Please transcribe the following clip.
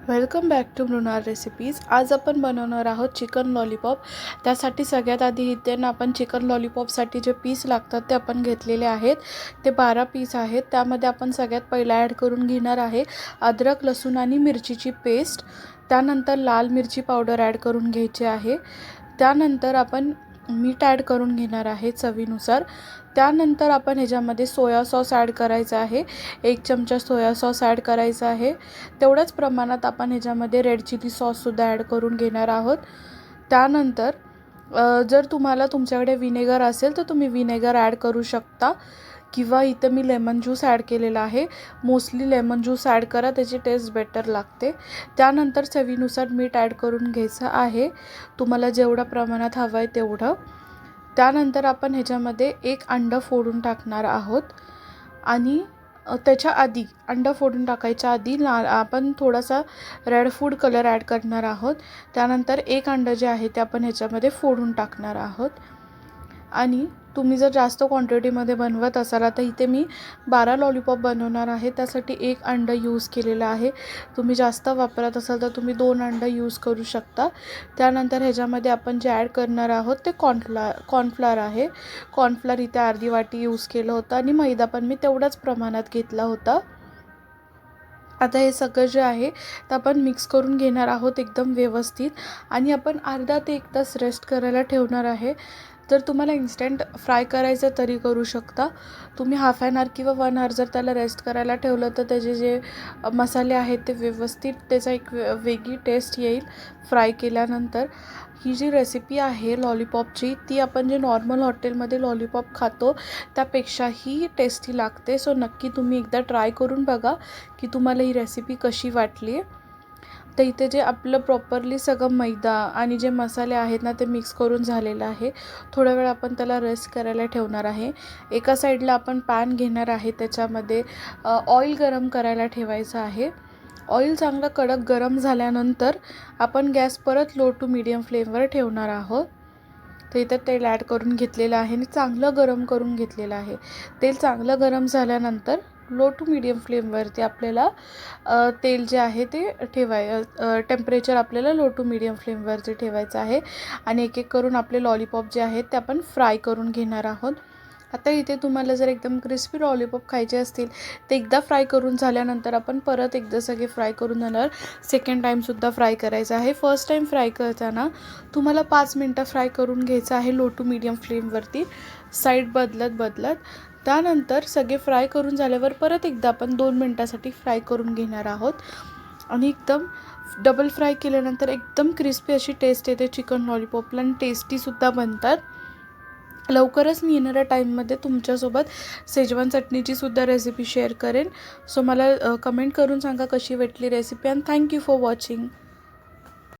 Welcome back to Mrunal recipes. आज आपण बनवणार आहोत चिकन लॉलीपॉप। त्यासाठी सगळ्यात आधी इथे ना आपण चिकन लॉलीपॉपसाठी जे पीस लागतात ते आपण घेतलेले आहेत। ते 12 पीस आहेत। त्यामध्ये आपण सगळ्यात पहिला ॲड करून घेणार आहे अद्रक, लसूण आणि मिरचीची पेस्ट। त्यानंतर लाल मिरची पावडर ॲड करून घ्यायची आहे। त्यानंतर आपण मीठ ॲड करून घेणार आहे चवीनुसार। त्यानंतर आपण ह्याच्यामध्ये सोया सॉस ॲड करायचा आहे। 1 चमचा सोया सॉस ॲड करायचा आहे। तेवढ्याच प्रमाणात आपण ह्याच्यामध्ये रेड चिली सॉस सुद्धा ॲड करून घेणार आहोत। त्यानंतर जर तुम्हाला तुमच्याकडे विनेगर असेल तर तुम्ही विनेगर ॲड करू शकता किंवा इथं मी लेमन ज्यूस ॲड केलेला आहे। मोस्टली लेमन ज्यूस ॲड करा, त्याची टेस्ट बेटर लागते। त्यानंतर चवीनुसार मीठ ॲड करून घ्यायचं आहे, तुम्हाला जेवढ्या प्रमाणात हवं आहे तेवढं। त्यानंतर आपण ह्याच्यामध्ये 1 अंडं फोडून टाकणार आहोत आणि त्याच्या आधी अंडं फोडून टाकायच्या आधी आपण थोडासा रेड फूड कलर ॲड करणार आहोत। त्यानंतर 1 अंडं जे आहे ते आपण ह्याच्यामध्ये फोडून टाकणार आहोत। आणि तुम्ही जर जास्त क्वांटिटीमध्ये बनवत असाल तर इथे मी 12 लॉलीपॉप बनवणार आहे, त्यासाठी 1 अंडं यूज केलेलं आहे। तुम्ही जास्त वापरत असाल तर तुम्ही 2 अंडं यूज करू शकता। त्यानंतर ह्याच्यामध्ये आपण जे ॲड करणार आहोत ते कॉर्नफ्लॉर आहे। कॉर्नफ्लॉर इथे अर्धी वाटी यूज केलं होतं आणि मैदा पण मी तेवढ्याच प्रमाणात घेतला होता। आता हे सगळं जे आहे ते आपण मिक्स करून घेणार आहोत एकदम व्यवस्थित आणि आपण अर्धा ते 1 तास रेस्ट करायला ठेवणार आहे। जर तुम्हाला इन्स्टंट फ्राय करायचं तरी करू शकता तुम्ही। हाफ ॲन आवर किंवा 1 आवर जर त्याला रेस्ट करायला ठेवलं तर त्याचे जे मसाले आहेत ते व्यवस्थित त्याचा एक वेगळी टेस्ट येईल फ्राय केल्यानंतर। ही जी रेसिपी आहे लॉलीपॉपची ती आपण जे नॉर्मल हॉटेलमध्ये लॉलीपॉप खातो त्यापेक्षाही टेस्टी लागते। सो नक्की तुम्ही एकदा ट्राय करून बघा की तुम्हाला ही रेसिपी कशी वाटली। तर इथे जे आपलं प्रॉपरली सगळं मैदा आणि जे मसाले आहेत ना ते मिक्स करून झालेलं आहे। थोडा वेळ आपण त्याला रेस्ट करायला ठेवणार आहे। एका साईडला आपण पॅन घेणार आहे, त्याच्यामध्ये ऑइल गरम करायला ठेवायचं आहे। ऑइल चांगलं कडक गरम झाल्यानंतर आपण गॅस परत लो टू मीडियम फ्लेमवर ठेवणार आहोत। तर इथे तेल ॲड करून घेतलेलं आहे आणि चांगलं गरम करून घेतलेलं आहे। तेल चांगलं गरम झाल्यानंतर लो टू मीडियम फ्लेमवरती आपल्याला तेल जे आहे ते टेम्परेचर आपल्याला लो टू मीडियम फ्लेमवरती ठेवायचं आहे आणि एक एक करून आपले लॉलीपॉप जे आहेत ते आपण फ्राय करून घेणार आहोत। आता इथे तुम्हाला जर एकदम क्रिस्पी लॉलीपॉप खायचे असतील ते एकदा फ्राय करून झाल्यानंतर आपण परत एकदा सगळे फ्राय करून झाल्यावर सेकंड टाईमसुद्धा फ्राय करायचं आहे। फर्स्ट टाईम फ्राय करताना तुम्हाला 5 मिनटं फ्राय करून घ्यायचं आहे लो टू मीडियम फ्लेमवरती साईड बदलत। त्यानंतर सगळे फ्राय करून झाल्यावर परत एकदा आपण 2 मिनटासाठी फ्राय करून घेणार आहोत आणि एकदम डबल फ्राय केल्यानंतर एकदम क्रिस्पी अशी टेस्ट येते चिकन लॉलीपॉपला आणि टेस्टीसुद्धा बनतात। लवकरच मी येणाऱ्या टाईममध्ये तुमच्यासोबत शेजवान चटणीची सुद्धा रेसिपी शेअर करेन। सो मला कमेंट करून सांगा कशी वाटली recipe and thank you for watching.